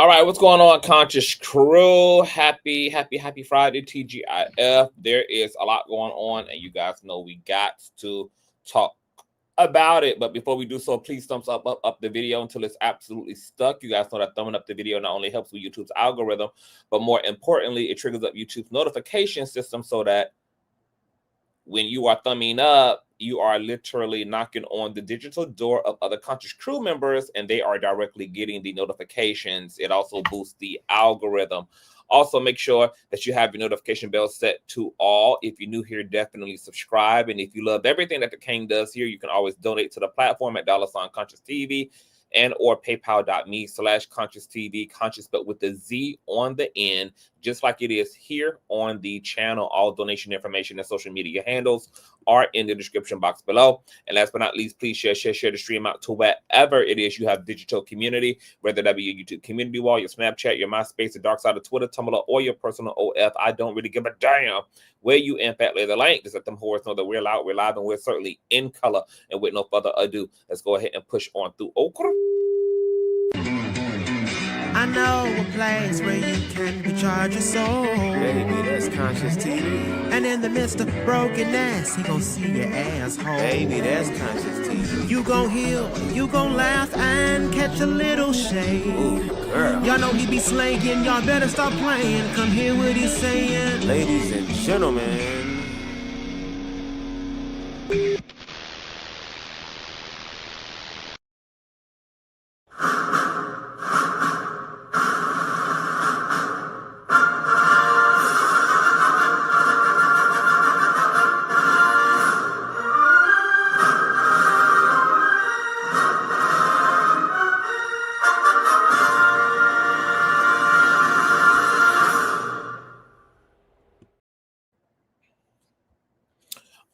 All right, what's going on, Conscious Crew? Happy Friday, TGIF. There is a lot going on, and you guys know we got to talk about it. But before we do so, please thumbs up the video until it's absolutely stuck. You guys know that thumbing up the video not only helps with YouTube's algorithm, but more importantly, it triggers up YouTube's notification system so that when you are thumbing up, you are literally knocking on the digital door of other Conscious Crew members, and they are directly getting the notifications. It also boosts the algorithm. Also, make sure that you have your notification bell set to all. If you're new here, definitely subscribe. And if you love everything that the King does here, you can always donate to the platform at $Consciouztv and or paypal.me/Consciouztv, conscious but with the Z on the end, just like it is here on the channel. All donation information and social media handles are in the description box below. And last but not least, please share the stream out to wherever it is you have digital community, whether that be your YouTube community wall, your Snapchat, your MySpace, the dark side of Twitter, Tumblr, or your personal OF. I don't really give a damn where you in fact lay the link. Just let them whores know that we're loud, we're live, and we're certainly in color. And with no further ado, let's go ahead and push on through. I know a place where you can recharge your soul. Baby, that's Consciouztv. And in the midst of brokenness, he gon' see your asshole. Baby, that's Consciouztv. You gon' heal, you gon' laugh and catch a little shade. Ooh, girl. Y'all know he be slaying, y'all better stop playing. Come hear what he's saying. Ladies and gentlemen.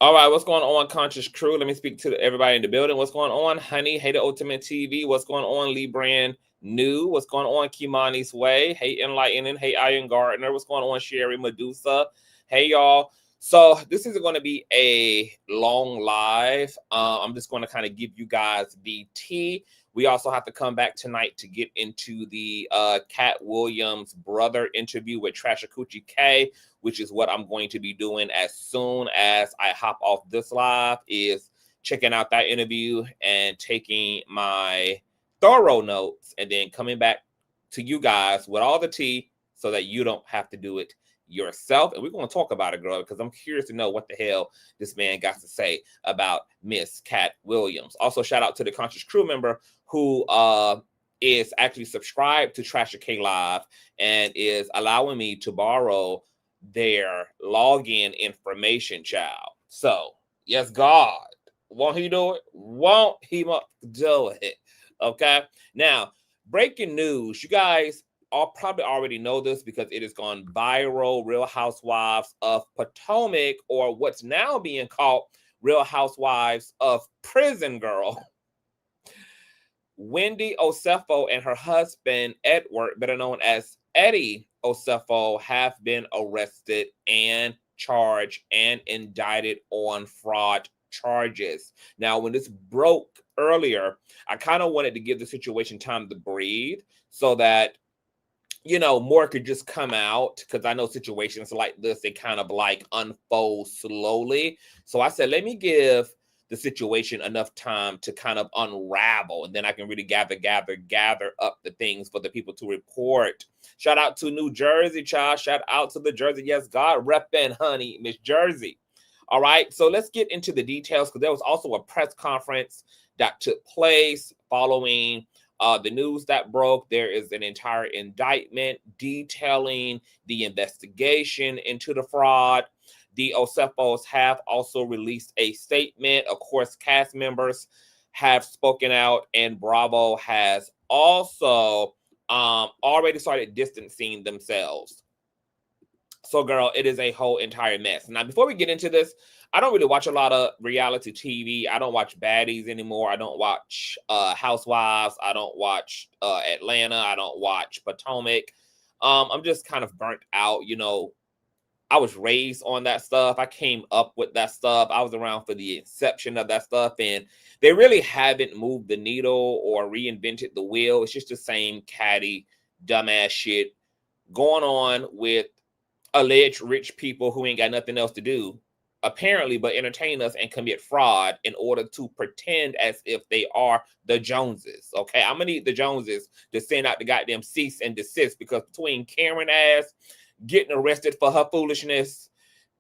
All right, what's going on, Conscious Crew? Let me speak to everybody in the building. What's going on, Honey? Hey, the Ultimate TV. What's going on, Lee Brand New? What's going on, Kimani's Way? Hey, Enlightening. Hey, Iron Gardner. What's going on, Sherry Medusa? Hey, y'all. So this isn't going to be a long live. I'm just going to kind of give you guys the tea. We also have to come back tonight to get into the Cat Williams brother interview with Trashakuchi K, which is what I'm going to be doing as soon as I hop off this live, is checking out that interview and taking my thorough notes and then coming back to you guys with all the tea so that you don't have to do it yourself. And we're going to talk about it, girl, because I'm curious to know what the hell this man got to say about Miss Cat Williams. Also, shout out to the Conscious Crew member who is actually subscribed to Trasha K Live and is allowing me to borrow their login information, child. So, yes, God. Won't he do it? Won't he do it? Okay. Now, breaking news. You guys all probably already know this because it has gone viral. Real Housewives of Potomac, or what's now being called Real Housewives of Prison Girl. Wendy Osefo and her husband, Edward, better known as Eddie Osefo, have been arrested and charged and indicted on fraud charges. Now, when this broke earlier, I kind of wanted to give the situation time to breathe so that, you know, more could just come out, because I know situations like this, they kind of like unfold slowly. So I said, let me give the situation enough time to kind of unravel, and then I can really gather up the things for the people to report. Shout out to New Jersey, child. Shout out to the Jersey. Yes, God, repping, honey, Miss Jersey. All right, so let's get into the details, because there was also a press conference that took place following the news that broke. There is an entire indictment detailing the investigation into the fraud. The Osefos have also released a statement. Of course, cast members have spoken out, and Bravo has also already started distancing themselves. So, girl, it is a whole entire mess. Now, before we get into this, I don't really watch a lot of reality TV. I don't watch baddies anymore. I don't watch Housewives. I don't watch Atlanta. I don't watch Potomac. I'm just kind of burnt out, you know. I was raised on that stuff. I came up with that stuff. I was around for the inception of that stuff, and they really haven't moved the needle or reinvented the wheel. It's just the same catty dumbass shit going on with alleged rich people who ain't got nothing else to do, apparently, but entertain us and commit fraud in order to pretend as if they are the Joneses. Okay, I'm gonna need the Joneses to send out the goddamn cease and desist, because between Karen ass getting arrested for her foolishness,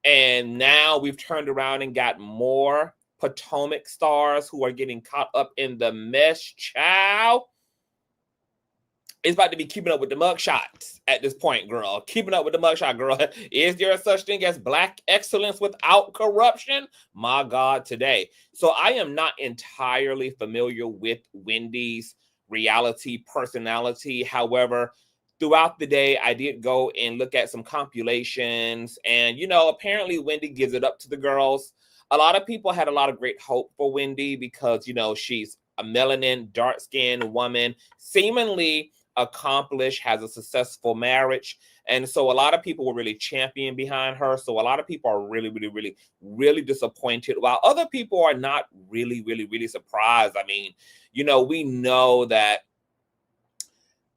and now we've turned around and got more Potomac stars who are getting caught up in the mess, child. It's about to be keeping up with the mugshots at this point, girl. Keeping up with the mugshot, girl. Is there such thing as black excellence without corruption? My God, today. So I am not entirely familiar with Wendy's reality personality. However, throughout the day, I did go and look at some compilations. And, you know, apparently Wendy gives it up to the girls. A lot of people had a lot of great hope for Wendy because, you know, she's a melanin, dark-skinned woman, seemingly accomplished, has a successful marriage. And so a lot of people were really championing behind her. So a lot of people are really disappointed, while other people are not really surprised. I mean, you know, we know that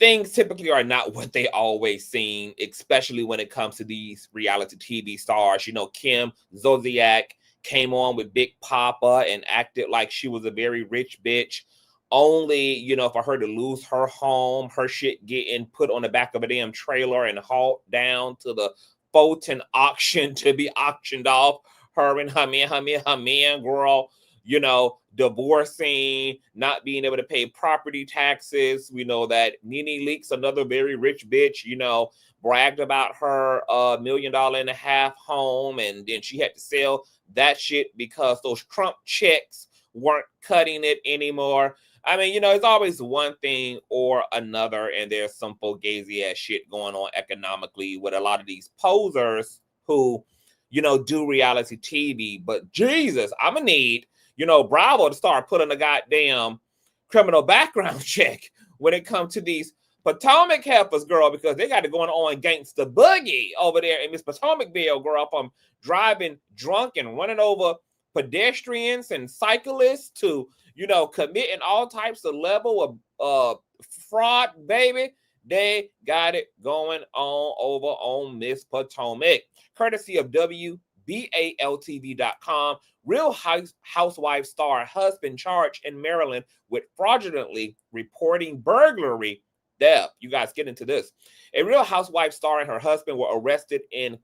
things typically are not what they always seem, especially when it comes to these reality TV stars. You know, Kim Zolciak came on with Big Papa and acted like she was a very rich bitch, only, you know, for her to lose her home, her shit getting put on the back of a damn trailer and hauled down to the Fulton auction to be auctioned off. Her and her man, girl, you know, divorcing, not being able to pay property taxes. We know that Nene Leakes, another very rich bitch, you know, bragged about her $1.5 million home, and then she had to sell that shit because those Trump checks weren't cutting it anymore. I mean, you know, it's always one thing or another, and there's some fugazi ass shit going on economically with a lot of these posers who, you know, do reality TV. But Jesus, I'm gonna need, you know, Bravo to start putting a goddamn criminal background check when it comes to these Potomac heifers, girl, because they got it going on gangsta boogie over there in Miss Potomacville, girl, from driving drunk and running over pedestrians and cyclists to, you know, committing all types of level of fraud, baby. They got it going on over on Miss Potomac, courtesy of WBALTV.com. Real Housewives star husband charged in Maryland with fraudulently reporting burglary theft. You guys get into this. A Real Housewives star and her husband were arrested in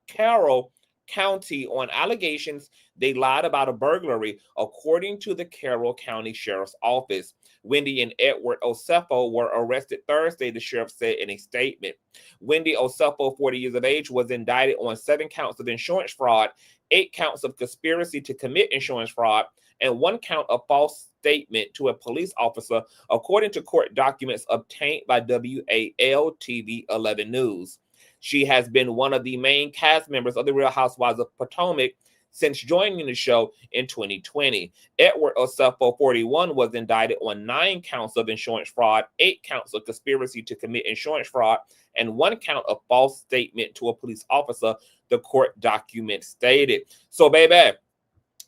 Carroll County on allegations they lied about a burglary, according to the Carroll County Sheriff's Office. Wendy and Edward Osefo were arrested Thursday, the sheriff said in a statement. Wendy Osefo, 40 years of age, was indicted on 7 counts of insurance fraud, 8 counts of conspiracy to commit insurance fraud, and 1 count of false statement to a police officer, according to court documents obtained by WAL-TV 11 News. She has been one of the main cast members of The Real Housewives of Potomac since joining the show in 2020. Edward Osefo, 41, was indicted on 9 counts of insurance fraud, 8 counts of conspiracy to commit insurance fraud, and 1 count of false statement to a police officer, the court document stated. So, baby,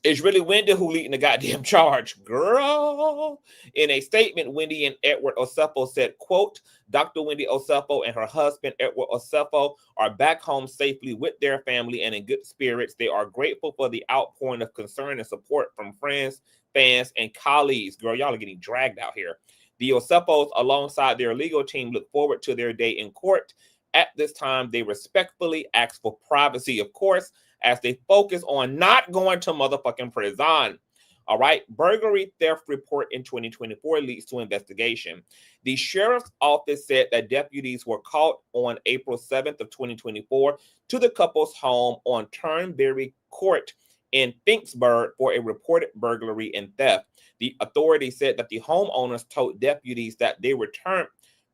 it's really Wendy who leading the goddamn charge, girl. In a statement, Wendy and Edward Osefo said, quote, Dr. Wendy Osefo and her husband, Edward Osefo, are back home safely with their family and in good spirits. They are grateful for the outpouring of concern and support from friends, fans, and colleagues. Girl, y'all are getting dragged out here. The Osefos, alongside their legal team, look forward to their day in court. At this time, they respectfully ask for privacy, of course, as they focus on not going to motherfucking prison. All right. Burglary theft report in 2024 leads to investigation. The sheriff's office said that deputies were called on April 7th of 2024 to the couple's home on Turnberry Court in Finksburg for a reported burglary and theft. The authority said that the homeowners told deputies that they returned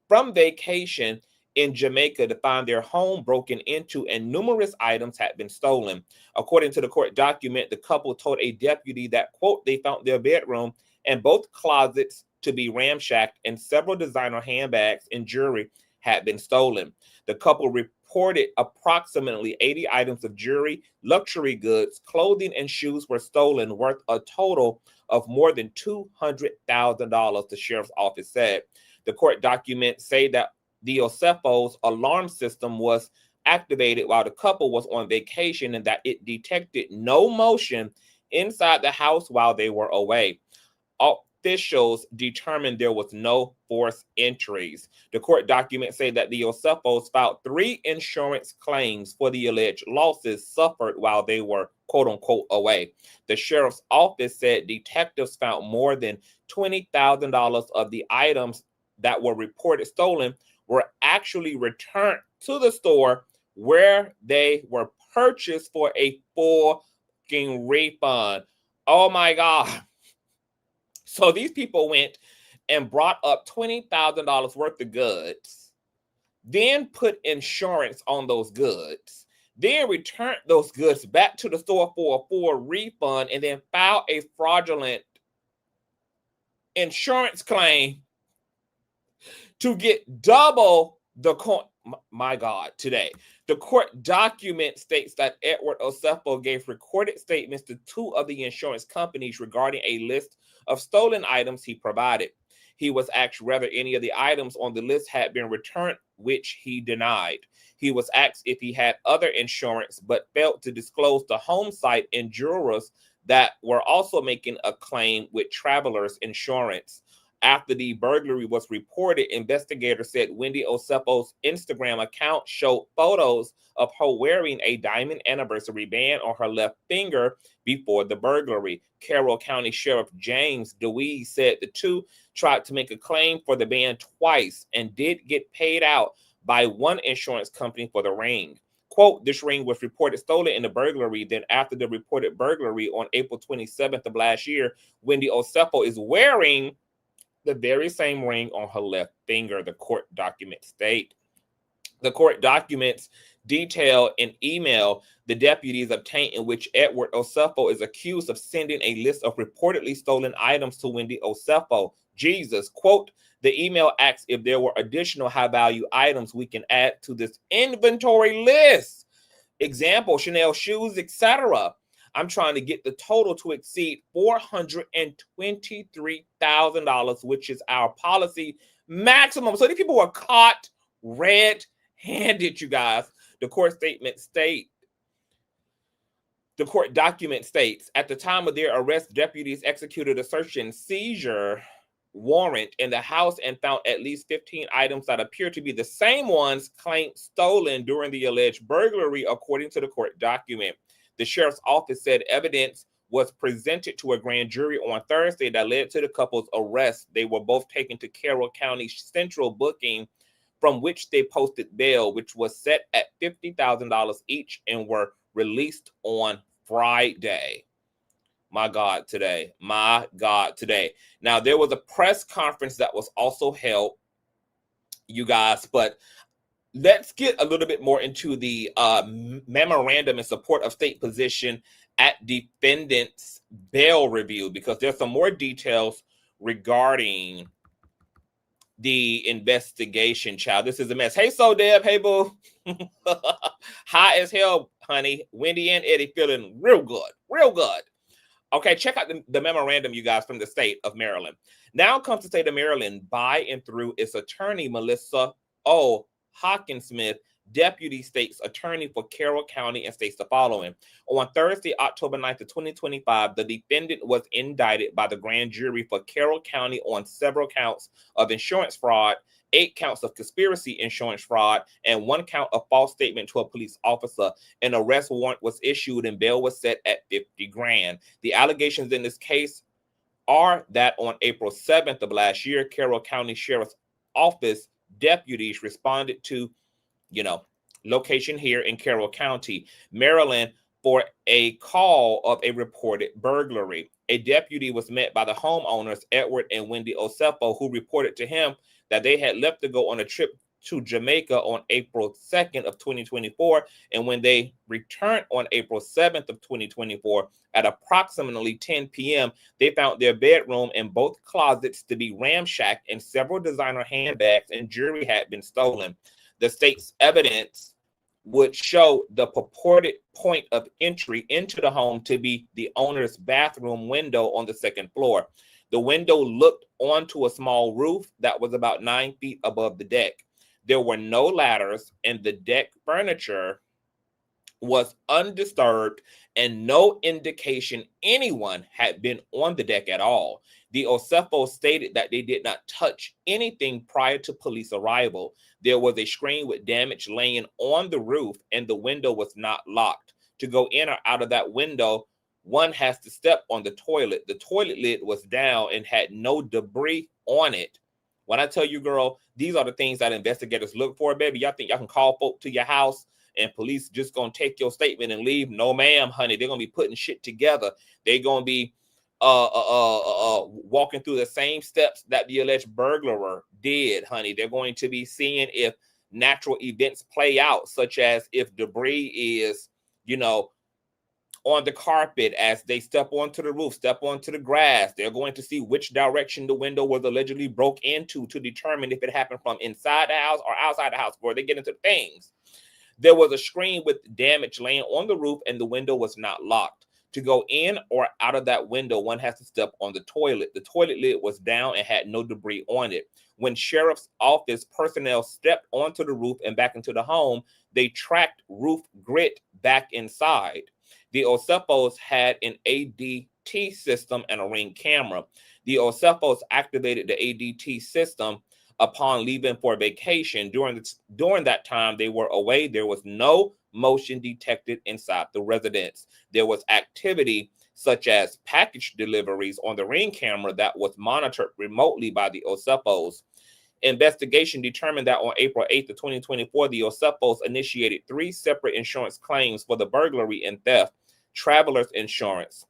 from vacation in Jamaica to find their home broken into and numerous items had been stolen. According to the court document, the couple told a deputy that, quote, they found their bedroom and both closets to be ramshacked and several designer handbags and jewelry had been stolen. The couple reported approximately 80 items of jewelry, luxury goods, clothing, and shoes were stolen, worth a total of more than $200,000, the sheriff's office said. The court documents say that the Osefo's alarm system was activated while the couple was on vacation and that it detected no motion inside the house while they were away. Officials determined there was no forced entries. The court documents say that the Osefos filed 3 insurance claims for the alleged losses suffered while they were quote unquote away. The sheriff's office said detectives found more than $20,000 of the items that were reported stolen were actually returned to the store where they were purchased for a full refund. Oh my God. So these people went and brought up $20,000 worth of goods, then put insurance on those goods, then returned those goods back to the store for a full refund, and then filed a fraudulent insurance claim to get double the coin. My God, today. The court document states that Edward Osefo gave recorded statements to 2 of the insurance companies regarding a list of stolen items he provided. He was asked whether any of the items on the list had been returned, which he denied. He was asked if he had other insurance, but failed to disclose the home site and jurors that were also making a claim with Travelers Insurance. After the burglary was reported, investigators said Wendy Osefo's Instagram account showed photos of her wearing a diamond anniversary band on her left finger before the burglary. Carroll County Sheriff James DeWeese said the 2 tried to make a claim for the band twice and did get paid out by one insurance company for the ring. Quote, this ring was reported stolen in the burglary. Then after the reported burglary on April 27th of last year, Wendy Osefo is wearing the very same ring on her left finger, the court documents state. The court documents detail an email the deputies obtained in which Edward Osefo is accused of sending a list of reportedly stolen items to Wendy Osefo. Jesus, quote, the email asks if there were additional high-value items we can add to this inventory list. Example, Chanel shoes, etc. I'm trying to get the total to exceed $423,000, which is our policy maximum. So these people were caught red-handed, you guys. The court document states, at the time of their arrest, deputies executed a search and seizure warrant in the house and found at least 15 items that appear to be the same ones claimed stolen during the alleged burglary, according to the court document. The sheriff's office said evidence was presented to a grand jury on Thursday that led to the couple's arrest. They were both taken to Carroll County Central Booking, from which they posted bail, which was set at $50,000 each, and were released on Friday. My God, today. My God, today. Now, there was a press conference that was also held, you guys, but let's get a little bit more into the memorandum in support of state position at defendant's bail review, because there's some more details regarding the investigation, child. This is a mess. Hey, So Deb. Hey, boo. High as hell, honey. Wendy and Eddie feeling real good. Real good. Okay, check out the memorandum, you guys, from the state of Maryland. Now comes the state of Maryland by and through its attorney, Melissa O. Hawkinsmith, deputy state's attorney for Carroll County, and states the following. On Thursday, October 9th of 2025, the defendant was indicted by the grand jury for Carroll County on several counts of insurance fraud, 8 counts of conspiracy insurance fraud, and 1 count of false statement to a police officer. An arrest warrant was issued and bail was set at $50,000. The allegations in this case are that on April 7th of last year, Carroll County Sheriff's Office deputies responded to, location here in Carroll County, Maryland, for a call of a reported burglary. A deputy was met by the homeowners, Edward and Wendy Osefo, who reported to him that they had left to go on a trip to Jamaica on April 2nd of 2024. And when they returned on April 7th of 2024 at approximately 10 p.m., they found their bedroom and both closets to be ramshacked, and several designer handbags and jewelry had been stolen. The state's evidence would show the purported point of entry into the home to be the owner's bathroom window on the 2nd floor. The window looked onto a small roof that was about 9 feet above the deck. There were no ladders, and the deck furniture was undisturbed, and no indication anyone had been on the deck at all. The Osefo stated that they did not touch anything prior to police arrival. There was a screen with damage laying on the roof, and the window was not locked. To go in or out of that window, one has to step on the toilet. The toilet lid was down and had no debris on it. When I tell you, girl, these are the things that investigators look for, baby. Y'all think y'all can call folk to your house and police just gonna take your statement and leave? No, ma'am, honey. They're gonna be putting shit together. They're gonna be walking through the same steps that the alleged burglar did, honey. They're going to be seeing if natural events play out, such as if debris is, on the carpet as they step onto the roof, step onto the grass. They're going to see which direction the window was allegedly broke into to determine if it happened from inside the house or outside the house, before they get into things. There was a screen with damage laying on the roof, and the window was not locked. To go in or out of that window, one has to step on the toilet. The toilet lid was down and had no debris on it. When sheriff's office personnel stepped onto the roof and back into the home, they tracked roof grit back inside. The Osefos had an ADT system and a Ring camera. The Osefos activated the ADT system upon leaving for vacation. During that time they were away, there was no motion detected inside the residence. There was activity such as package deliveries on the Ring camera that was monitored remotely by the Osefos. Investigation determined that on April 8th of 2024, the Osefos initiated 3 separate insurance claims for the burglary and theft: Travelers Insurance,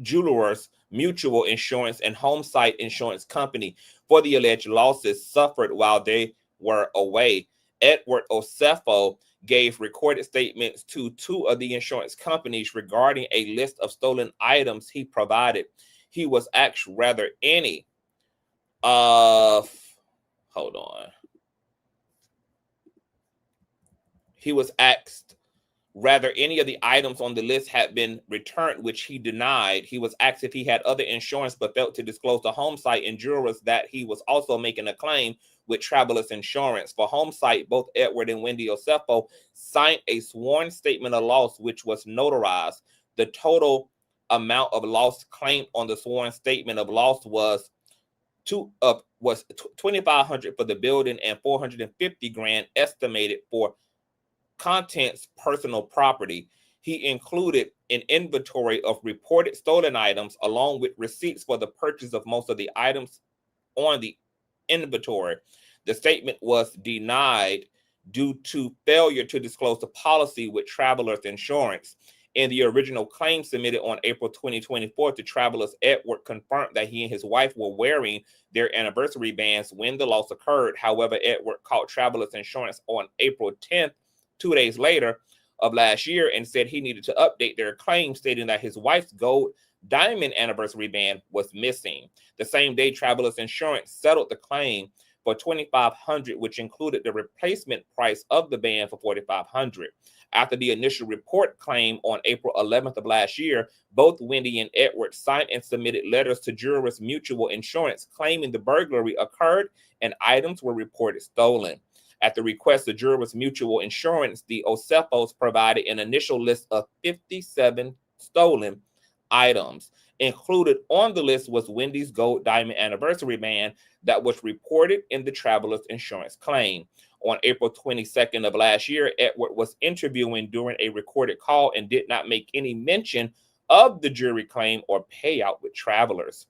Jewelers Mutual Insurance, and Homesite Insurance Company, for the alleged losses suffered while they were away. Edward Osefo gave recorded statements to 2 of the insurance companies regarding a list of stolen items he provided. He was asked whether any of, he was asked whether any of the items on the list had been returned, which he denied. He was asked if he had other insurance but failed to disclose to Homesite and jurors that he was also making a claim with Travelers Insurance. For Homesite, both Edward and Wendy Osefo signed a sworn statement of loss, which was notarized. The total amount of loss claimed on the sworn statement of loss was $2,500 for the building and $450,000 estimated for contents personal property. He included an inventory of reported stolen items along with receipts for the purchase of most of the items on the inventory. The statement was denied due to failure to disclose the policy with Travelers Insurance. In the original claim submitted on April 2024 to Travelers, Edward confirmed that he and his wife were wearing their anniversary bands when the loss occurred. However, Edward called Travelers Insurance on April 10th, 2 days later of last year, and said he needed to update their claim, stating that his wife's gold diamond anniversary band was missing. The same day, Travelers Insurance settled the claim for $2,500, which included the replacement price of the band for $4,500. After the initial report claim on April 11th of last year, both Wendy and Edward signed and submitted letters to Jurors Mutual Insurance claiming the burglary occurred and items were reported stolen. At the request of Jurors Mutual Insurance, the Osefos provided an initial list of 57 stolen items. Included on the list was Wendy's gold diamond anniversary band that was reported in the Travelers Insurance claim. On April 22nd of last year, Edward was interviewing during a recorded call and did not make any mention of the jury claim or payout with Travelers.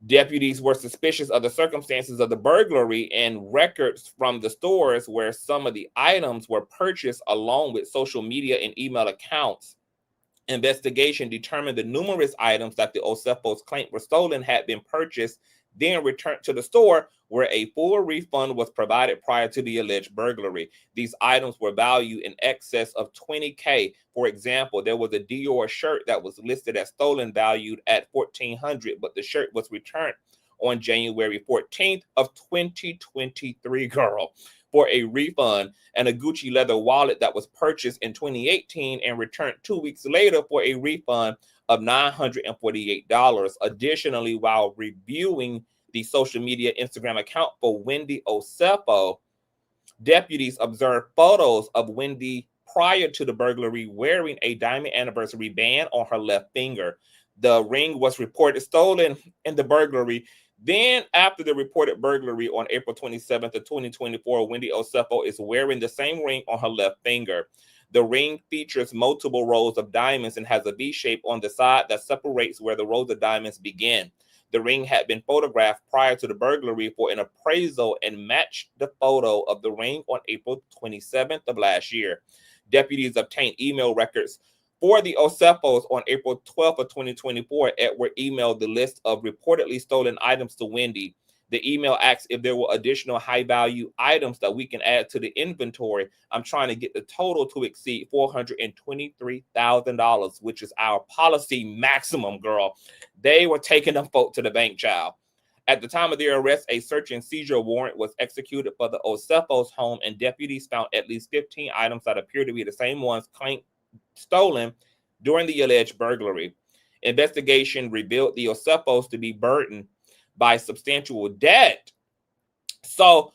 Deputies were suspicious of the circumstances of the burglary and records from the stores where some of the items were purchased, along with social media and email accounts. Investigation determined the numerous items that the Osefos claimed were stolen had been purchased, then returned to the store, where a full refund was provided prior to the alleged burglary. These items were valued in excess of $20,000. For example, there was a Dior shirt that was listed as stolen, valued at $1,400, but the shirt was returned on January 14th of 2023, girl, for a refund, and a Gucci leather wallet that was purchased in 2018 and returned 2 weeks later for a refund of $948. Additionally, while reviewing the social media Instagram account for Wendy Osefo, deputies observed photos of Wendy prior to the burglary wearing a diamond anniversary band on her left finger. The ring was reported stolen in the burglary. Then, after the reported burglary on April 27th of 2024, Wendy Osefo is wearing the same ring on her left finger. The ring features multiple rows of diamonds and has a V shape on the side that separates where the rows of diamonds begin. The ring had been photographed prior to the burglary for an appraisal and matched the photo of the ring on April 27th of last year. Deputies obtained email records for the Osefos on April 12th of 2024. Edward emailed the list of reportedly stolen items to Wendy. The email asks if there were additional high-value items that we can add to the inventory. I'm trying to get the total to exceed $423,000, which is our policy maximum, girl. They were taking them folk to the bank, child. At the time of their arrest, a search and seizure warrant was executed for the Osefos' home, and deputies found at least 15 items that appear to be the same ones claimed stolen during the alleged burglary. Investigation revealed the Osefos to be burdened by substantial debt. So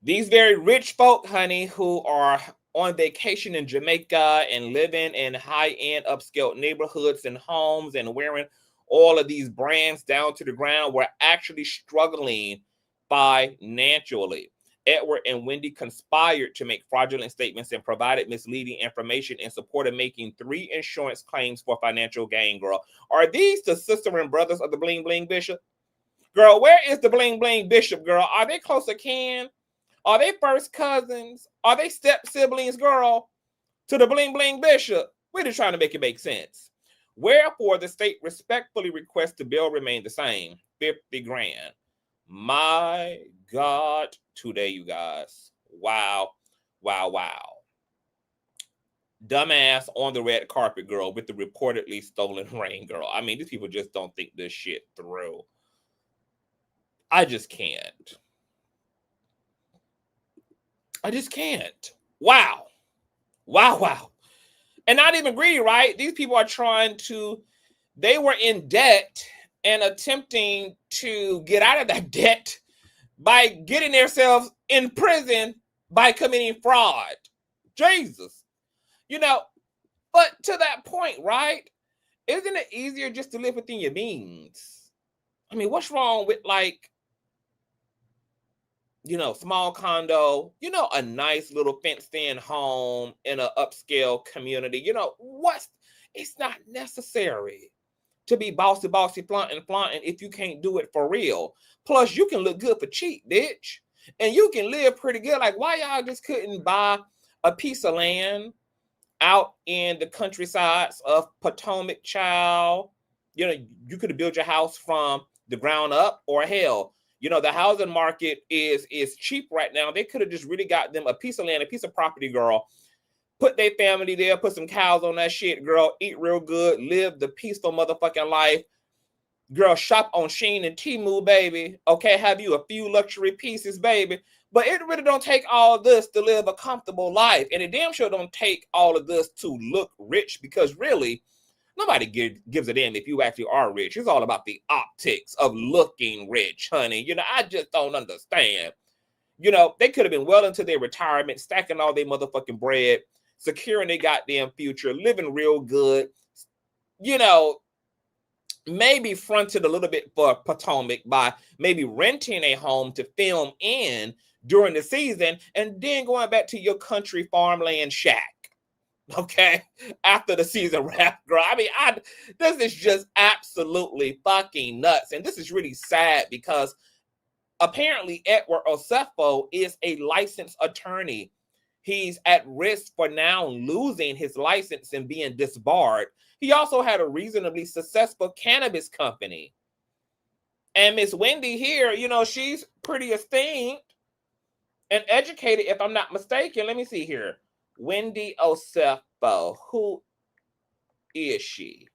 these very rich folk, honey, who are on vacation in Jamaica and living in high-end upscale neighborhoods and homes and wearing all of these brands down to the ground, were actually struggling financially. Edward and Wendy conspired to make fraudulent statements and provided misleading information in support of making 3 insurance claims for financial gain, girl. Are these the sister and brothers of the Bling Bling Bishop? Girl, where is the Bling Bling Bishop, girl? Are they close to kin? Are they first cousins? Are they step siblings, girl, to the Bling Bling Bishop? We're just trying to make it make sense. Wherefore, the state respectfully requests the bill remain the same, 50 grand. My God, today, you guys. Wow, wow, wow. Dumbass on the red carpet, girl, with the reportedly stolen ring, girl. I mean, these people just don't think this shit through. I just can't. I just can't. Wow. Wow, wow. And not even greedy, right? These people are trying to, they were in debt and attempting to get out of that debt by getting themselves in prison by committing fraud. Jesus. You know, but to that point, right? Isn't it easier just to live within your means? I mean, what's wrong with, like, you know, small condo, you know, a nice little fenced-in home in an upscale community? You know, it's not necessary to be bossy, flaunting if you can't do it for real. Plus, you can look good for cheap, bitch. And you can live pretty good. Like, why y'all just couldn't buy a piece of land out in the countrysides of Potomac, child? You know, you could have built your house from the ground up, or hell, you know, the housing market is cheap right now. They could have just really got them a piece of land, a piece of property, girl. Put their family there, put some cows on that shit, girl. Eat real good, live the peaceful motherfucking life. Girl, shop on Shein and Temu, baby. Okay, have you a few luxury pieces, baby. But it really don't take all this to live a comfortable life. And it damn sure don't take all of this to look rich, because really, nobody gives a damn if you actually are rich. It's all about the optics of looking rich, honey. You know, I just don't understand. You know, they could have been well into their retirement, stacking all their motherfucking bread, securing their goddamn future, living real good. You know, maybe fronted a little bit for Potomac by maybe renting a home to film in during the season, and then going back to your country farmland shack. Okay, after the season wrap, girl. I mean, this is just absolutely fucking nuts. And this is really sad, because apparently Edward Osefo is a licensed attorney. He's at risk for now losing his license and being disbarred. He also had a reasonably successful cannabis company. And Miss Wendy here, you know, she's pretty esteemed and educated, if I'm not mistaken. Let me see here. Wendy Osefo. Who is she?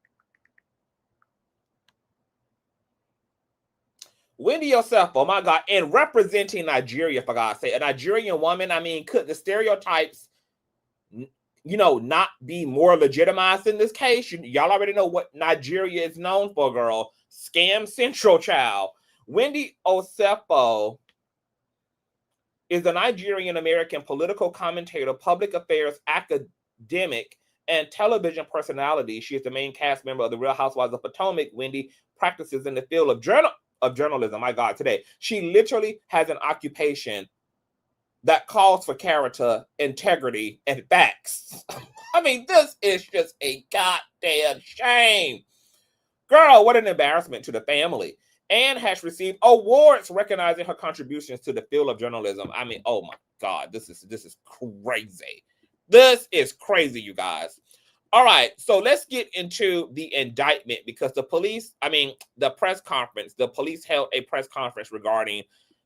Wendy Osefo, my God, and representing Nigeria, for God's sake. A Nigerian woman, I mean, could the stereotypes, you know, not be more legitimized in this case? Y'all already know what Nigeria is known for, girl. Scam Central, child. Wendy Osefo is a Nigerian-American political commentator, public affairs academic, and television personality. She is the main cast member of the Real Housewives of Potomac. Wendy practices in the field of journalism. My God, today. She literally has an occupation that calls for character, integrity, and facts. I mean, this is just a goddamn shame. Girl, what an embarrassment to the family. And has received awards recognizing her contributions to the field of journalism. I mean, oh my God, this is crazy. This is crazy, you guys. All right, so let's get into the indictment, because the police, the press conference, the police held a press conference regarding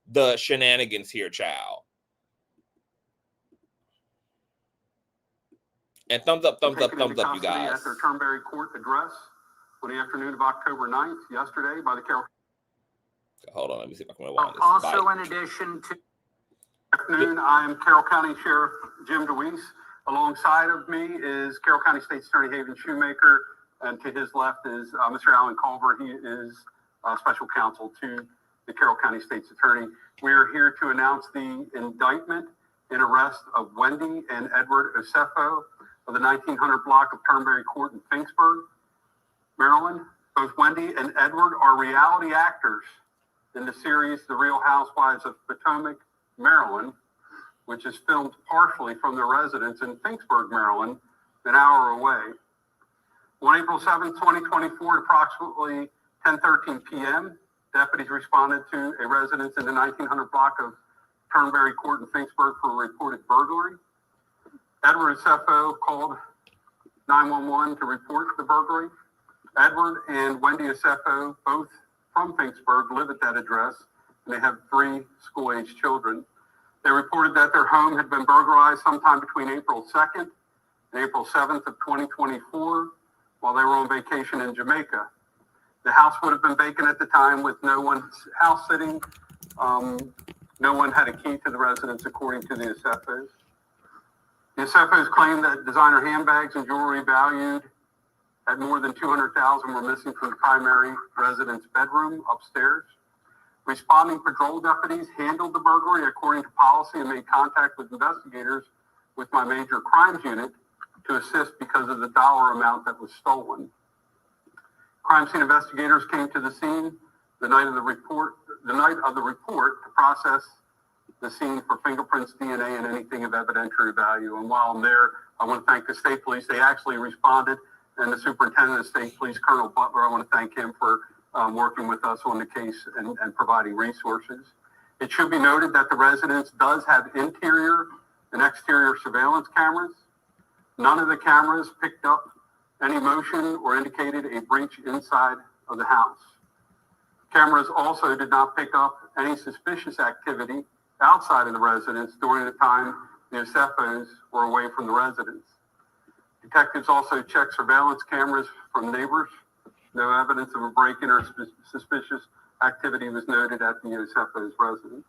the shenanigans here, child. And thumbs up, you guys. At their Turnberry Court address on the afternoon of October 9th, yesterday, by the Carroll. Hold on, let me see if I can rewind this. Also, in addition to afternoon, I'm Carroll County Sheriff Jim DeWeese. Alongside of me is Carroll County State Attorney Haven Shoemaker, and to his left is Mr. Alan Culver. He is special counsel to the Carroll County State's Attorney. We are here to announce the indictment and arrest of Wendy and Edward Osefo of the 1900 block of Turnberry Court in Finksburg, Maryland. Both Wendy and Edward are reality actors in the series The Real Housewives of Potomac, Maryland, which is filmed partially from their residence in Finksburg, Maryland, an hour away. On April 7, 2024, at approximately 10:13 p.m., deputies responded to a residence in the 1900 block of Turnberry Court in Finksburg for a reported burglary. Edward Osefo called 911 to report the burglary. Edward and Wendy Osefo, both from Finksburg, live at that address, and they have 3 school-age children. They reported that their home had been burglarized sometime between April 2nd and April 7th of 2024 while they were on vacation in Jamaica. The house would have been vacant at the time with no one house sitting. No one had a key to the residence, according to the Osefos. The Osefos claimed that designer handbags and jewelry valued at more than $200,000 were missing from the primary residence bedroom upstairs. Responding patrol deputies handled the burglary according to policy and made contact with investigators with my major crimes unit to assist because of the dollar amount that was stolen. Crime scene investigators came to the scene the night of the report to process the scene for fingerprints, DNA, and anything of evidentiary value. And while I'm there, I want to thank the state police. They actually responded, and the superintendent of state police, Colonel Butler, I want to thank him for working with us on the case and providing resources. It should be noted that the residence does have interior and exterior surveillance cameras. None of the cameras picked up any motion or indicated a breach inside of the house. Cameras also did not pick up any suspicious activity outside of the residence during the time the Osefos were away from the residence. Detectives also checked surveillance cameras from neighbors. No evidence of a break-in or suspicious activity was noted at the Osefos' residence.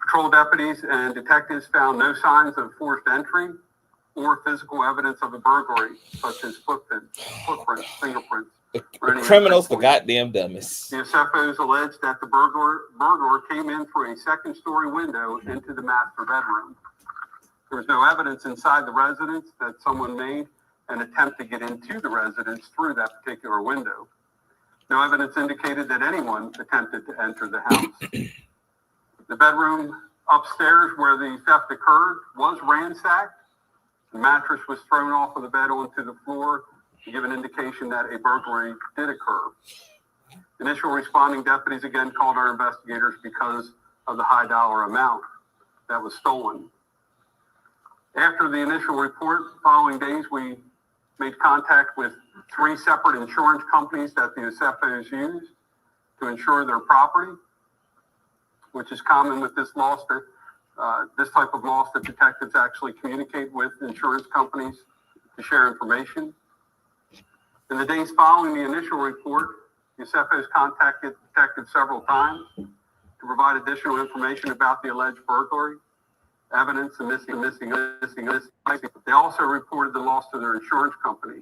Patrol deputies and detectives found no signs of forced entry or physical evidence of a burglary, such as footprints, fingerprints. Criminals for goddamn dummies. The Osefos alleged that the burglar came in through a second-story window into the master bedroom. There was no evidence inside the residence that someone made an attempt to get into the residence through that particular window. No evidence indicated that anyone attempted to enter the house. The bedroom upstairs where the theft occurred was ransacked. The mattress was thrown off of the bed onto the floor to give an indication that a burglary did occur. Initial responding deputies again called our investigators because of the high dollar amount that was stolen. After the initial report, following days, we made contact with 3 separate insurance companies that the Osefos used to insure their property, which is common with this loss, this type of loss, that detectives actually communicate with insurance companies to share information. In the days following the initial report, the Osefos contacted detectives several times to provide additional information about the alleged burglary, evidence of missing. They also reported the loss to their insurance company.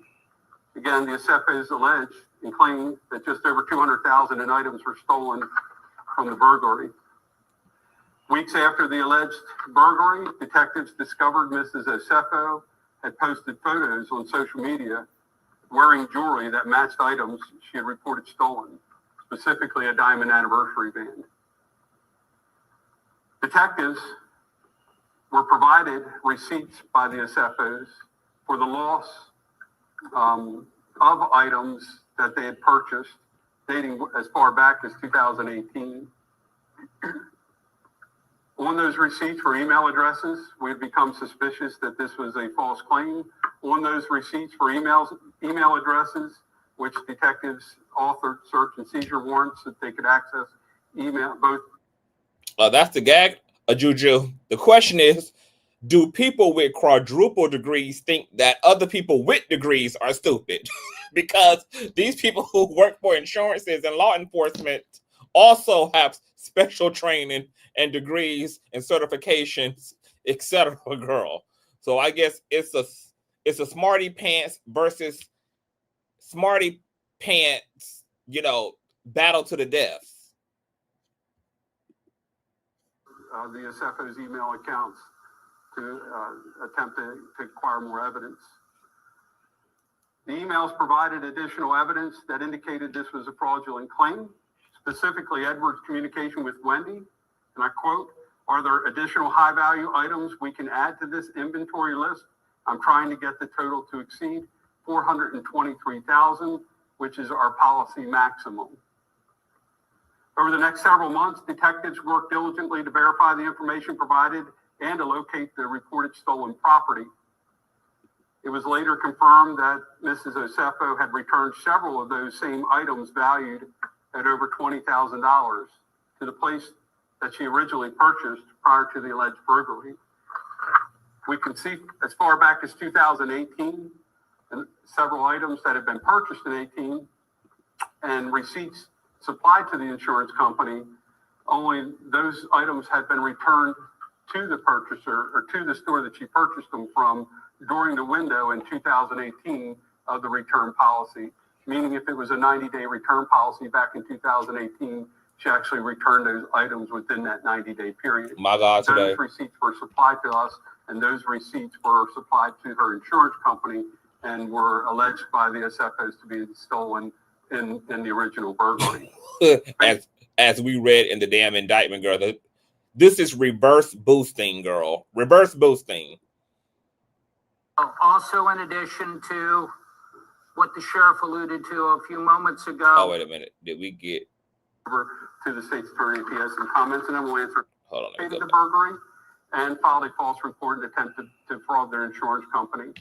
Again, the Osefos alleged and claimed that just over $200,000 in items were stolen from the burglary. Weeks after the alleged burglary, detectives discovered Mrs. Osefo had posted photos on social media wearing jewelry that matched items she had reported stolen, specifically a diamond anniversary band. Detectives were provided receipts by the Osefos for the loss of items that they had purchased dating as far back as 2018. On those receipts were email addresses. We had become suspicious that this was a false claim. On those receipts were email addresses, which detectives authored search and seizure warrants that they could access email both. That's the gag, Juju. The question is, do people with quadruple degrees think that other people with degrees are stupid? Because these people who work for insurances and law enforcement also have special training and degrees and certifications, etc. Girl. So I guess it's a smarty pants versus smarty pants, battle to the death. The Osefos email accounts to attempt to acquire more evidence. The emails provided additional evidence that indicated this was a fraudulent claim, specifically Edward's communication with Wendy. And I quote, "Are there additional high-value items we can add to this inventory list? I'm trying to get the total to exceed $423,000, which is our policy maximum." Over the next several months, detectives worked diligently to verify the information provided and to locate the reported stolen property. It was later confirmed that Mrs. Osefo had returned several of those same items valued at over $20,000 to the place that she originally purchased prior to the alleged burglary. We can see as far back as 2018 and several items that had been purchased in 18 and receipts supplied to the insurance company, only those items had been returned to the purchaser or to the store that she purchased them from during the window in 2018 of the return policy. Meaning if it was a 90-day return policy back in 2018, she actually returned those items within that 90-day period. My God, today. Those receipts were supplied to us, and those receipts were supplied to her insurance company and were alleged by the Osefos to be stolen in the original burglary. as we read in the damn indictment, girl, this is reverse boosting, girl. Reverse boosting. Also, in addition to what the sheriff alluded to a few moments ago. Oh, wait a minute. Did we get over to the state's attorney if he has some comments, and then we'll answer. Hold on. The burglary and filed a false report and attempted to fraud their insurance company.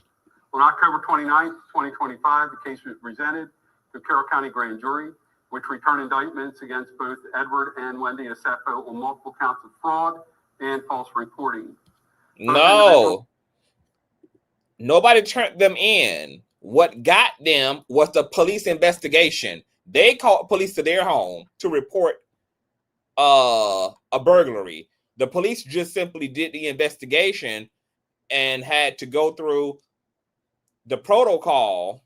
On October 29th, 2025, the case was presented to Carroll County Grand Jury, which returned indictments against both Edward and Wendy Osefo on multiple counts of fraud and false reporting. No. Nobody turned them in. What got them was the police investigation. They called police to their home to report a burglary. The police just simply did the investigation and had to go through the protocol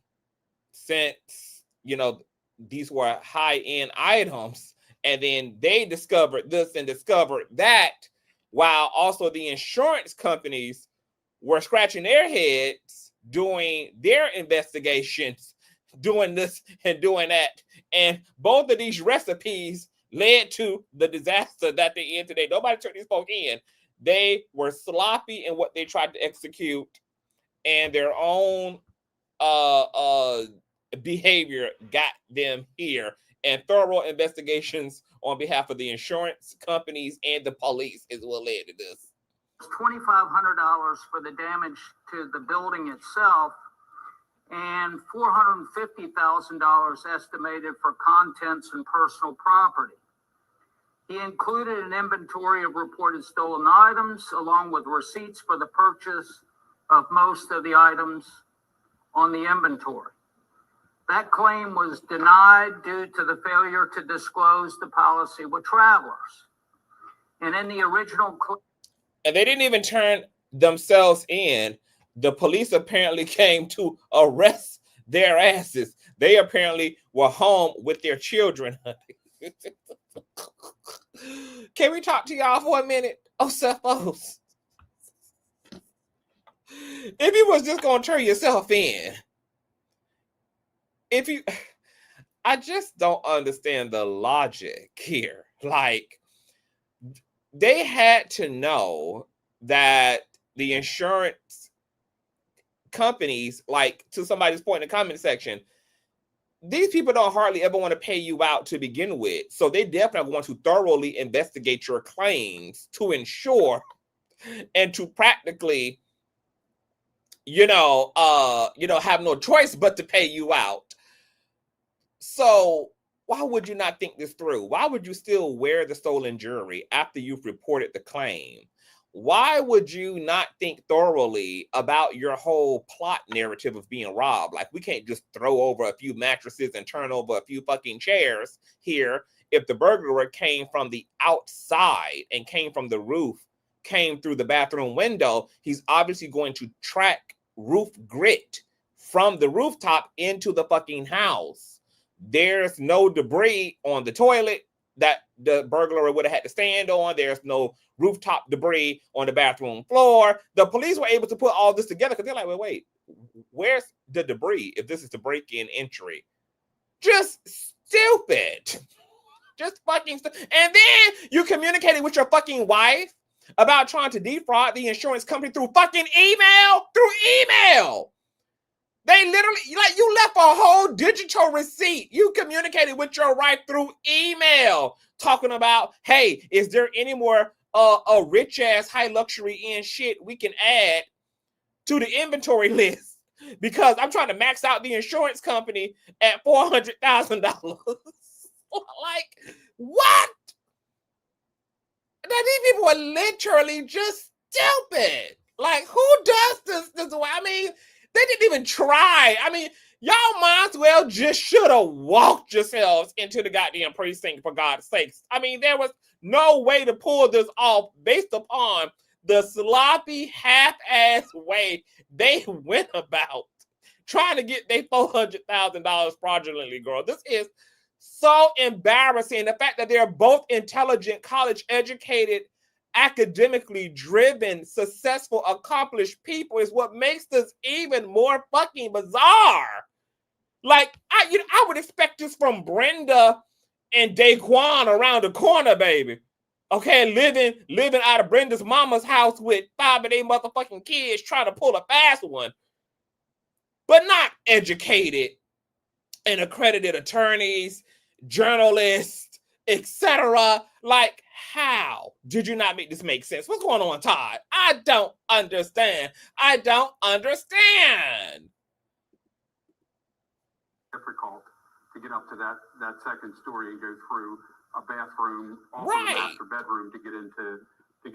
since, these were high-end items. And then they discovered this and discovered that, while also the insurance companies were scratching their heads doing their investigations, doing this and doing that. And both of these recipes led to the disaster that they in today. Nobody turned these folks in. They were sloppy in what they tried to execute, and their own behavior got them here. And thorough investigations on behalf of the insurance companies and the police is what led to this. $2,500 for the damage to the building itself and $450,000 estimated for contents and personal property. He included an inventory of reported stolen items along with receipts for the purchase of most of the items on the inventory. That claim was denied due to the failure to disclose the policy with travelers. And in the original and they didn't even turn themselves in. The police apparently came to arrest their asses. They apparently were home with their children. Can we talk to y'all for a minute? Osefo, if you was just gonna turn yourself in, I just don't understand the logic here. Like, they had to know that the insurance companies, like, to somebody's point in the comment section, these people don't hardly ever want to pay you out to begin with. So they definitely want to thoroughly investigate your claims to ensure and to practically, have no choice but to pay you out. So why would you not think this through? Why would you still wear the stolen jewelry after you've reported the claim? Why would you not think thoroughly about your whole plot narrative of being robbed? Like, we can't just throw over a few mattresses and turn over a few fucking chairs here. If the burglar came from the outside and came from the roof, came through the bathroom window, he's obviously going to track roof grit from the rooftop into the fucking house. There's no debris on the toilet that the burglar would have had to stand on. There's no rooftop debris on the bathroom floor. The police were able to put all this together because they're like, wait, where's the debris if this is the break-in entry? Just stupid. Just fucking stupid. And then you communicated with your fucking wife about trying to defraud the insurance company through fucking email? Through email. They literally, like, you left a whole digital receipt. You communicated with your wife through email, talking about, hey, is there any more a rich ass high luxury in shit we can add to the inventory list? Because I'm trying to max out the insurance company at $400,000. Like, what? Now, these people are literally just stupid. Like, who does this way? I mean, they didn't even try. I mean, y'all might as well just should have walked yourselves into the goddamn precinct, for God's sakes. I mean, there was no way to pull this off based upon the sloppy, half-ass way they went about trying to get their $400,000 fraudulently, girl. This is so embarrassing. The fact that they're both intelligent, college-educated, academically driven, successful, accomplished people is what makes this even more fucking bizarre. Like, I would expect this from Brenda and Daquan around the corner, baby. Okay, living out of Brenda's mama's house with 5 of their motherfucking kids trying to pull a fast one. But not educated and accredited attorneys, journalists, etc. Like, how did you not make this make sense? What's going on, Todd? I don't understand. Difficult to get up to that second story and go through a bathroom, also Right. the master bedroom to get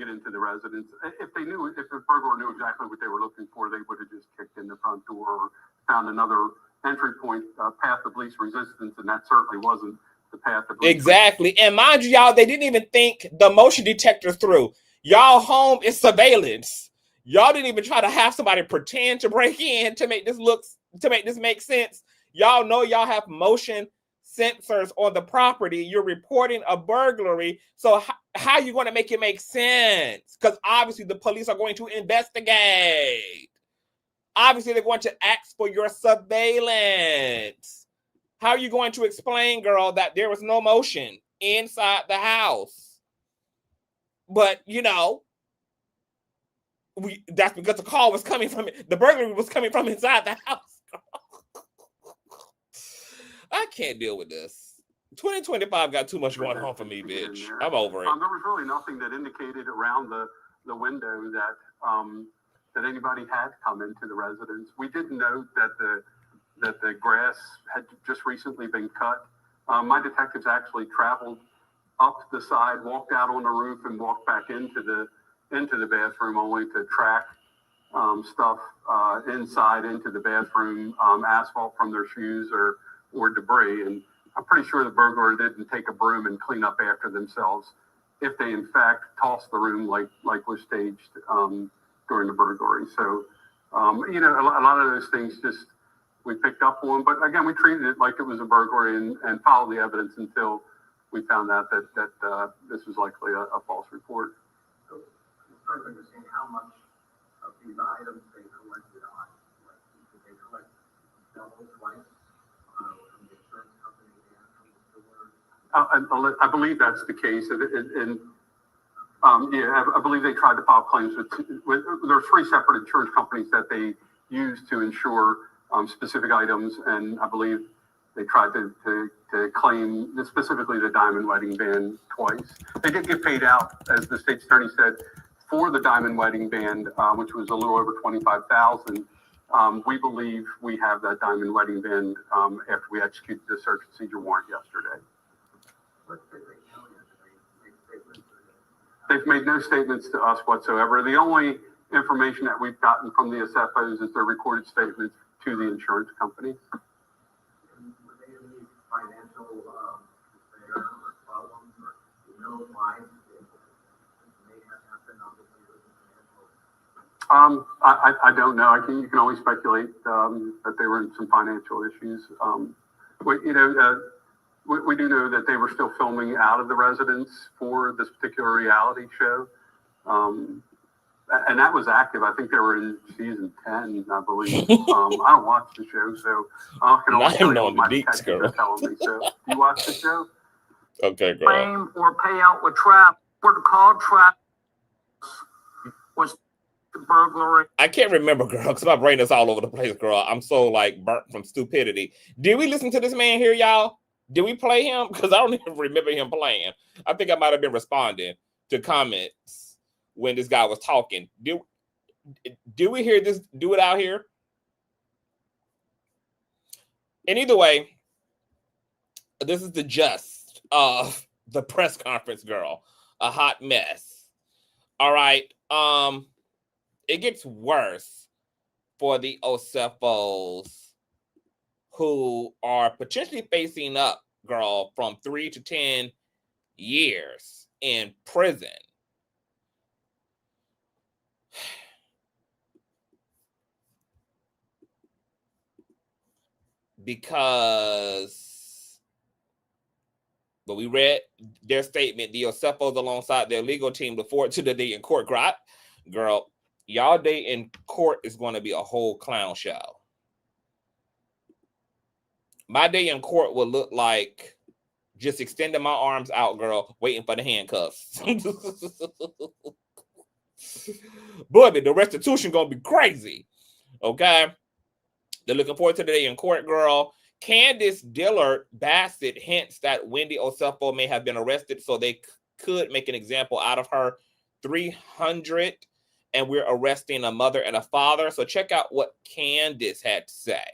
into the residence. If the burglar knew exactly what they were looking for, they would have just kicked in the front door or found another entry point, path of least resistance, and that certainly wasn't the path of least Exactly. And mind you, y'all, they didn't even think the motion detector through. Y'all home is surveillance. Y'all didn't even try to have somebody pretend to break in to make this make sense. Y'all know y'all have motion sensors on the property. You're reporting a burglary. So how are you going to make it make sense? Because obviously the police are going to investigate. Obviously they're going to ask for your surveillance. How are you going to explain, girl, that there was no motion inside the house? But, that's because the call was coming from the burglary was coming from inside the house. I can't deal with this. 2025 got too much going on for me, bitch. I'm over it. There was really nothing that indicated around the window that anybody had come into the residence. We did note that the grass had just recently been cut. My detectives actually traveled up the side, walked out on the roof, and walked back into the bathroom, only to track stuff inside into the bathroom, asphalt from their shoes or debris. And I'm pretty sure the burglar didn't take a broom and clean up after themselves if they in fact tossed the room like was staged during the burglary. So, a lot of those things just we picked up on, but again, we treated it like it was a burglary and followed the evidence until we found out that this was likely a false report. So, as far as I understand, how much of these items they collected on? Like, did they collect double, twice from the insurance company and from the store? I believe that's the case. I believe they tried to file claims with there are 3 separate insurance companies that they use to insure specific items, and I believe they tried to claim specifically the diamond wedding band twice. They did get paid out, as the state's attorney said, for the diamond wedding band, which was a little over $25,000. We believe we have that diamond wedding band after we executed the search and seizure warrant yesterday. They've made no statements to us whatsoever. The only information that we've gotten from the Osefos is their recorded statements to the insurance company. And were they any financial despair or problems, or why it may have happened? Obviously, with the financial. I don't know. You can only speculate that they were in some financial issues. We do know that they were still filming out of the residence for this particular reality show. And that was active. I think they were in season 10, I believe. I don't watch the show, so I can only tell you what my detectives are telling me. So, do you watch the show? Okay, girl. Claim or payout with trap. Word called trap was the burglary. I can't remember, girl, because my brain is all over the place, girl. I'm so burnt from stupidity. Did we listen to this man here, y'all? Did we play him? Because I don't even remember him playing. I think I might have been responding to comments when this guy was talking. Did we hear this? Do it out here? And either way, this is the gist of the press conference, girl. A hot mess. All right. It gets worse for the Osefos, who are potentially facing up, girl, from 3 to 10 years in prison. Because, but we read their statement, the Osefos alongside their legal team look forward to the day in court. Girl, y'all day in court is going to be a whole clown show. My day in court will look like just extending my arms out, girl, waiting for the handcuffs. Boy, but the restitution gonna be crazy. Okay? They're looking forward to the day in court, girl. Candace Dillard Bassett hints that Wendy Osefo may have been arrested, so they could make an example out of her. 300, and we're arresting a mother and a father. So check out what Candace had to say.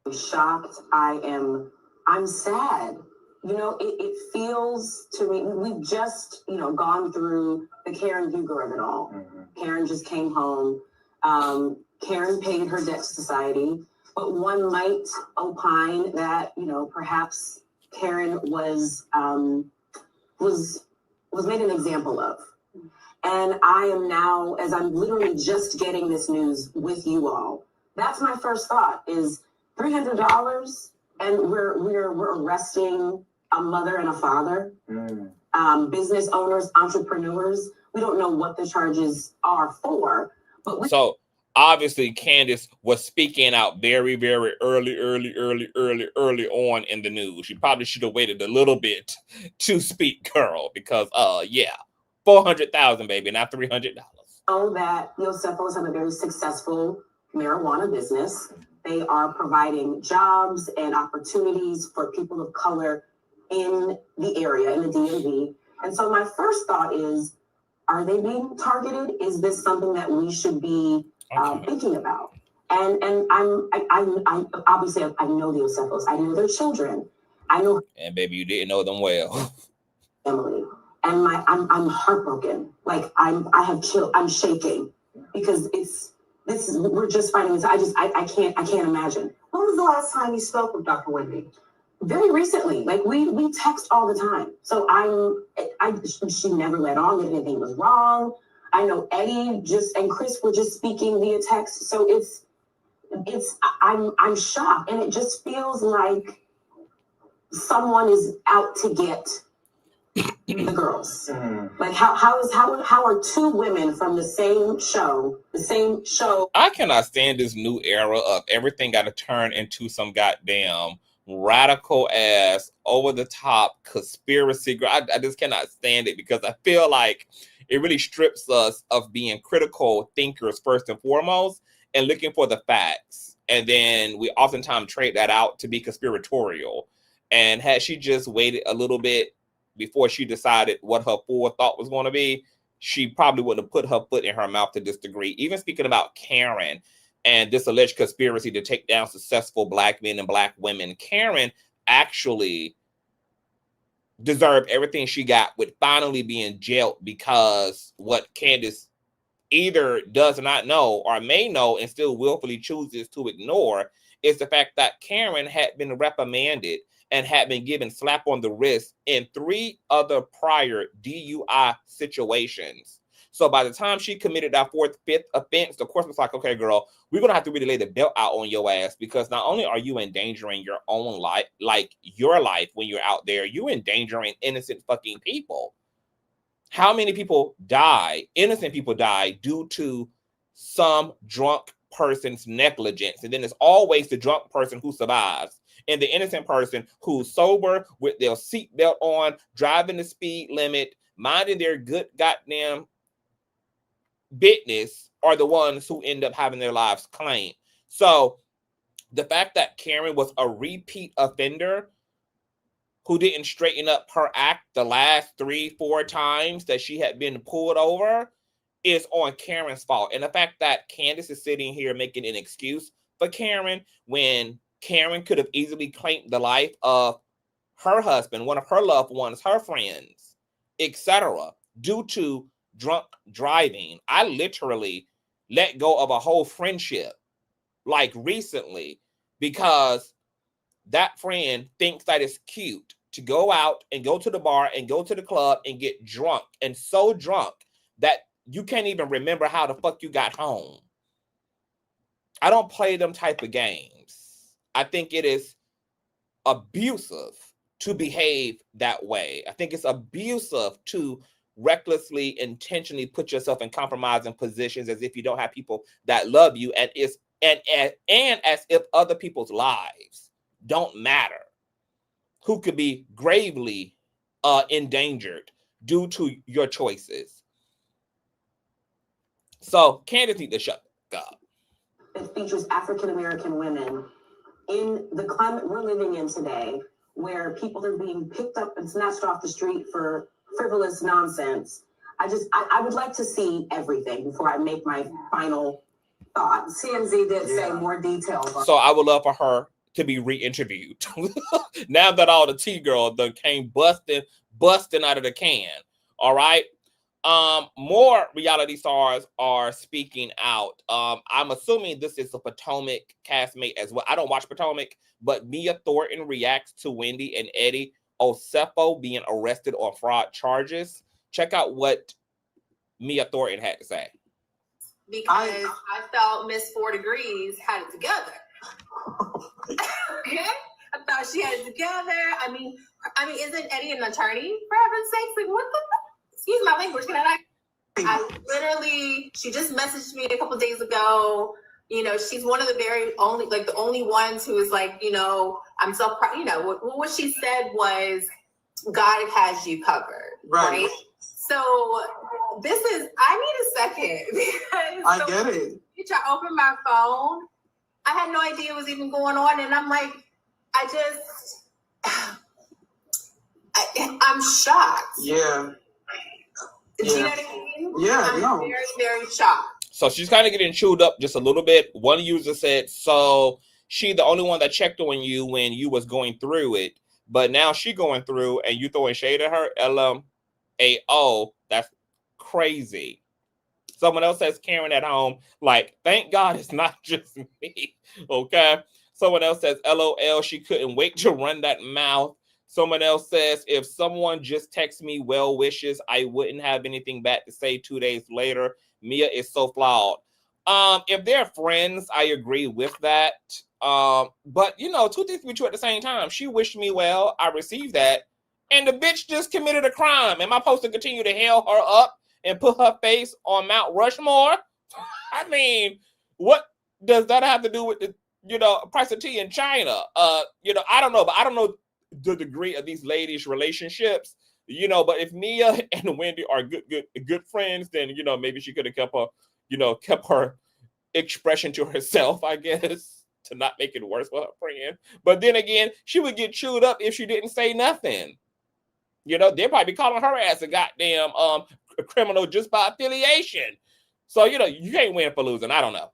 I'm shocked. I'm sad. It feels to me, we've just, gone through the Karen Huger of it all. Mm-hmm. Karen just came home. Karen paid her debt to society, but one might opine that, perhaps Karen was made an example of. And I am now, as I'm literally just getting this news with you all, that's my first thought is $300, and we're arresting a mother and a father, business owners, entrepreneurs. We don't know what the charges are for, but so obviously Candace was speaking out very, very early on in the news. She probably should have waited a little bit to speak, girl, because $400,000, baby, not $300. Know that the Osefos have a very successful marijuana business. They are providing jobs and opportunities for people of color in the area, in the DMV. And so my first thought is, are they being targeted? Is this something that we should be thinking about? And I'm obviously I know the Osefos. I know their children. I know. And baby, you didn't know them well. Emily, and I'm heartbroken. Like I'm shaking because we're just finding this. I can't imagine. When was the last time you spoke with Dr. Wendy? Very recently. Like we text all the time. So she never let on that anything was wrong. I know Eddie and Chris were just speaking via text. So I'm shocked, and it just feels like someone is out to get the girls. Like how are two women from the same show? I cannot stand this new era of everything got to turn into some goddamn radical ass over the top conspiracy. I just cannot stand it because I feel like it really strips us of being critical thinkers first and foremost and looking for the facts. And then we oftentimes trade that out to be conspiratorial. And had she just waited a little bit before she decided what her full thought was going to be, she probably wouldn't have put her foot in her mouth to this degree. Even speaking about Karen and this alleged conspiracy to take down successful Black men and Black women, Karen actually deserved everything she got with finally being jailed, because what Candace either does not know or may know and still willfully chooses to ignore is the fact that Karen had been reprimanded and had been given slap on the wrist in 3 other prior DUI situations. So by the time she committed that 4th, 5th offense, the court was like, okay, girl, we're going to have to really lay the belt out on your ass, because not only are you endangering your own life, like your life when you're out there, you're endangering innocent fucking people. How many people die, innocent people die, due to some drunk person's negligence? And then there's always the drunk person who survives, and the innocent person who's sober with their seatbelt on, driving the speed limit, minding their good goddamn business, are the ones who end up having their lives claimed. So the fact that Karen was a repeat offender who didn't straighten up her act the last 3-4 times that she had been pulled over is on Karen's fault. And the fact that Candace is sitting here making an excuse for Karen when Karen could have easily claimed the life of her husband, one of her loved ones, her friends, etc., due to drunk driving. I literally let go of a whole friendship, like recently, because that friend thinks that it's cute to go out and go to the bar and go to the club and get drunk, and so drunk that you can't even remember how the fuck you got home. I don't play them type of games. I think it is abusive to behave that way. I think it's abusive to recklessly, intentionally put yourself in compromising positions as if you don't have people that love you, and as if other people's lives don't matter, who could be gravely endangered due to your choices. So Candace needs to shut up. It features African-American women in the climate we're living in today, where people are being picked up and snatched off the street for frivolous nonsense. I would like to see everything before I make my final thought. CMZ did say more details. So I would love for her to be re-interviewed. Now that all the T-girls came busting out of the can. All right. More reality stars are speaking out. I'm assuming this is a Potomac castmate as well. I don't watch Potomac, but Mia Thornton reacts to Wendy and Eddie Osefo being arrested on fraud charges. Check out what Mia Thornton had to say. Because I felt Miss 4 Degrees had it together. Okay? I thought she had it together. I mean, isn't Eddie an attorney? For heaven's sakes, like what the fuck? Excuse my language. Can I literally, she just messaged me a couple days ago. You know, she's one of the very only, like the only ones who is like, you know, I'm so proud. You know, what she said was, God has you covered. Right? So this is, I need a second. Because I get it. I opened my phone. I had no idea what was even going on. And I'm like, I'm shocked. Yeah. Do you know what I mean? Yeah, I'm very, very shocked. So she's kind of getting chewed up just a little bit. One user said, so she the only one that checked on you when you was going through it, but now she going through and you throwing shade at her? LMAO, that's crazy. Someone else says, Karen at home, like, thank God it's not just me, okay? Someone else says, LOL, she couldn't wait to run that mouth. Someone else says, if someone just texts me well wishes, I wouldn't have anything bad to say 2 days later. Mia is so flawed. If they're friends, I agree with that. But you know, two things to be true at the same time. She wished me well. I received that. And the bitch just committed a crime. Am I supposed to continue to hail her up and put her face on Mount Rushmore? I mean, what does that have to do with the, you know, price of tea in China? You know, I don't know, but I don't know the degree of these ladies' relationships. You know, but if Mia and Wendy are good friends, then you know maybe she could have kept her expression to herself, I guess, to not make it worse for her friend. But then again, she would get chewed up if she didn't say nothing. You know, they'll probably be calling her ass a goddamn a criminal just by affiliation. So, you know, you can't win for losing. I don't know.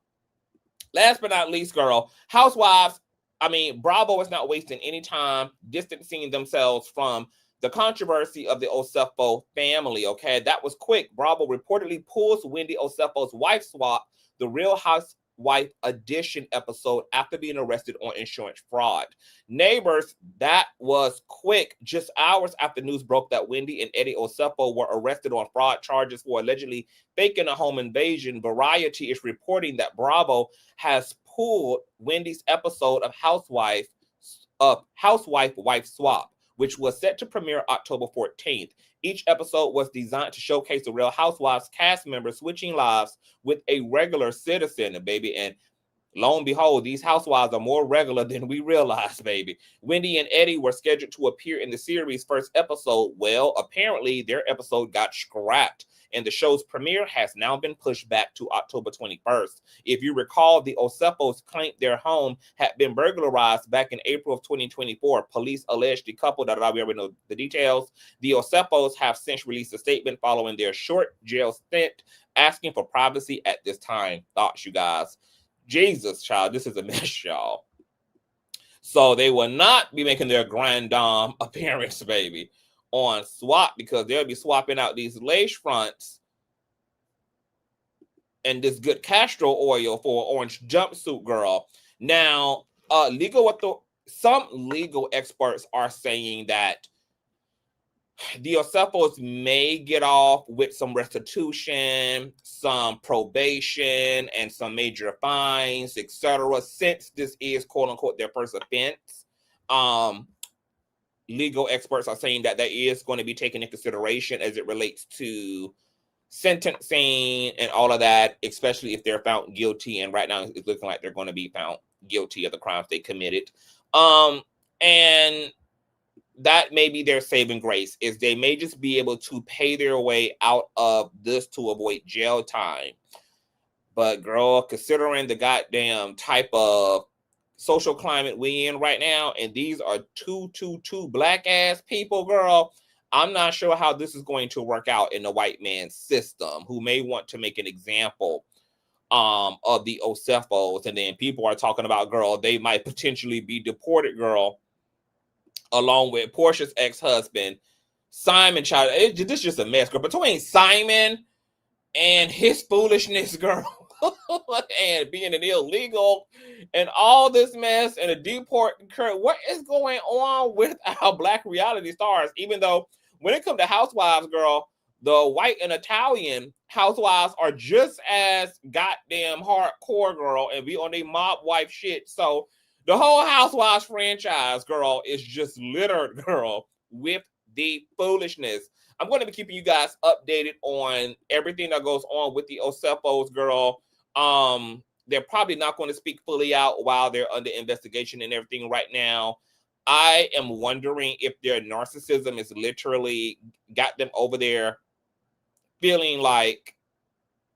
Last but not least, girl, Housewives. I mean, Bravo is not wasting any time distancing themselves from the controversy of the Osefo family, okay? That was quick. Bravo reportedly pulls Wendy Osefo's wife swap, the Real Housewife edition episode, after being arrested on insurance fraud. Neighbors, that was quick. Just hours after news broke that Wendy and Eddie Osefo were arrested on fraud charges for allegedly faking a home invasion, Variety is reporting that Bravo has pulled Wendy's episode of Housewife Wife Swap, which was set to premiere October 14th. Each episode was designed to showcase the Real Housewives cast members switching lives with a regular citizen, baby. And lo and behold, these housewives are more regular than we realized, baby. Wendy and Eddie were scheduled to appear in the series' first episode. Well, apparently their episode got scrapped, and the show's premiere has now been pushed back to October 21st. If you recall, the Osefos claimed their home had been burglarized back in April of 2024. Police alleged the couple, we already know the details. The Osefos have since released a statement following their short jail stint, asking for privacy at this time. Thoughts, you guys? Jesus, child, this is a mess, y'all. So they will not be making their grand dame appearance, baby, on swap, because they'll be swapping out these lace fronts and this good castor oil for an orange jumpsuit, girl. Now, some legal experts are saying that the Osefos may get off with some restitution, some probation, and some major fines, etc., since this is quote unquote their first offense. Legal experts are saying that that is going to be taken into consideration as it relates to sentencing and all of that, especially if they're found guilty. And right now it's looking like they're going to be found guilty of the crimes they committed. And that may be their saving grace, is they may just be able to pay their way out of this to avoid jail time. But girl, considering the goddamn type of social climate we in right now, and these are two black ass people, girl, I'm not sure how this is going to work out in the white man's system, who may want to make an example of the Osefos. And then people are talking about, girl, they might potentially be deported, girl, along with Portia's ex-husband, Simon. Child, this is just a mess, girl. Between Simon and his foolishness, girl, and being an illegal and all this mess and a deport, what is going on with our black reality stars? Even though when it comes to housewives, girl, the white and Italian housewives are just as goddamn hardcore, girl, and be on their mob wife shit. So the whole Housewives franchise, girl, is just littered, girl, with the foolishness. I'm going to be keeping you guys updated on everything that goes on with the Osefos, girl. They're probably not going to speak fully out while they're under investigation and everything right now. I am wondering if their narcissism is literally got them over there feeling like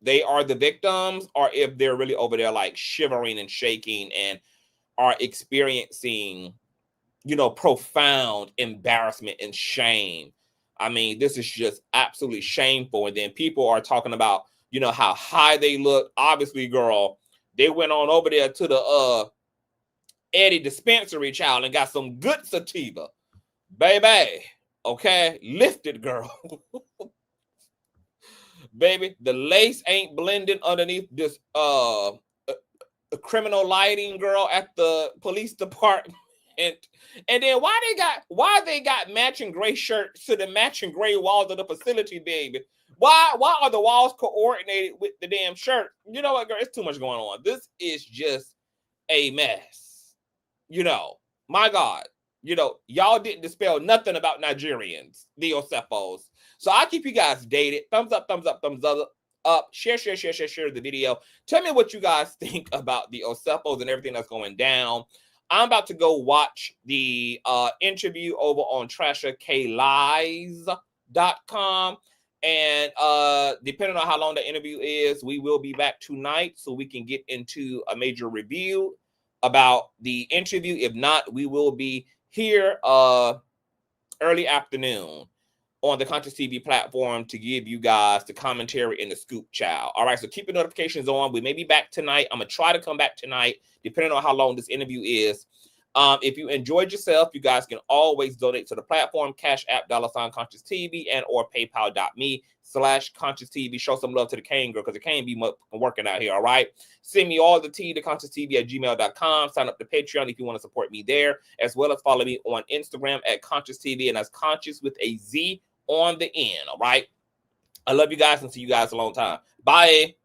they are the victims, or if they're really over there like shivering and shaking and are experiencing, you know, profound embarrassment and shame. I mean, this is just absolutely shameful. And then people are talking about, you know, how high they look. Obviously, girl, they went on over there to the Eddie dispensary, child, and got some good sativa, baby. Okay, lifted, girl. Baby, the lace ain't blending underneath this criminal lighting, girl, at the police department. And then why they got matching gray shirts to the matching gray walls of the facility, baby? Why are the walls coordinated with the damn shirt? You know what, girl? It's too much going on. This is just a mess. you know, my God, you know, y'all didn't dispel nothing about Nigerians, the Osefos. So I'll keep you guys dated. Thumbs up, thumbs up, thumbs up. Share the video. Tell me what you guys think about the Osefos and everything that's going down. I'm about to go watch the interview over on TrashaKLies.com. And depending on how long the interview is, we will be back tonight so we can get into a major review about the interview. If not, we will be here early afternoon on the Consciouztv platform to give you guys the commentary and the scoop, child. All right, so keep your notifications on. We may be back tonight. I'm going to try to come back tonight, depending on how long this interview is. If you enjoyed yourself, you guys can always donate to the platform, Cash App, $Consciouztv, and or PayPal.me/Consciouztv. Show some love to the Kane girl, because the Kane be working out here, all right? Send me all the tea to Consciouztv@gmail.com. Sign up to Patreon if you want to support me there, as well as follow me on Instagram at Consciouztv, and that's Conscious with a Z on the end, all right? I love you guys and see you guys a long time. Bye.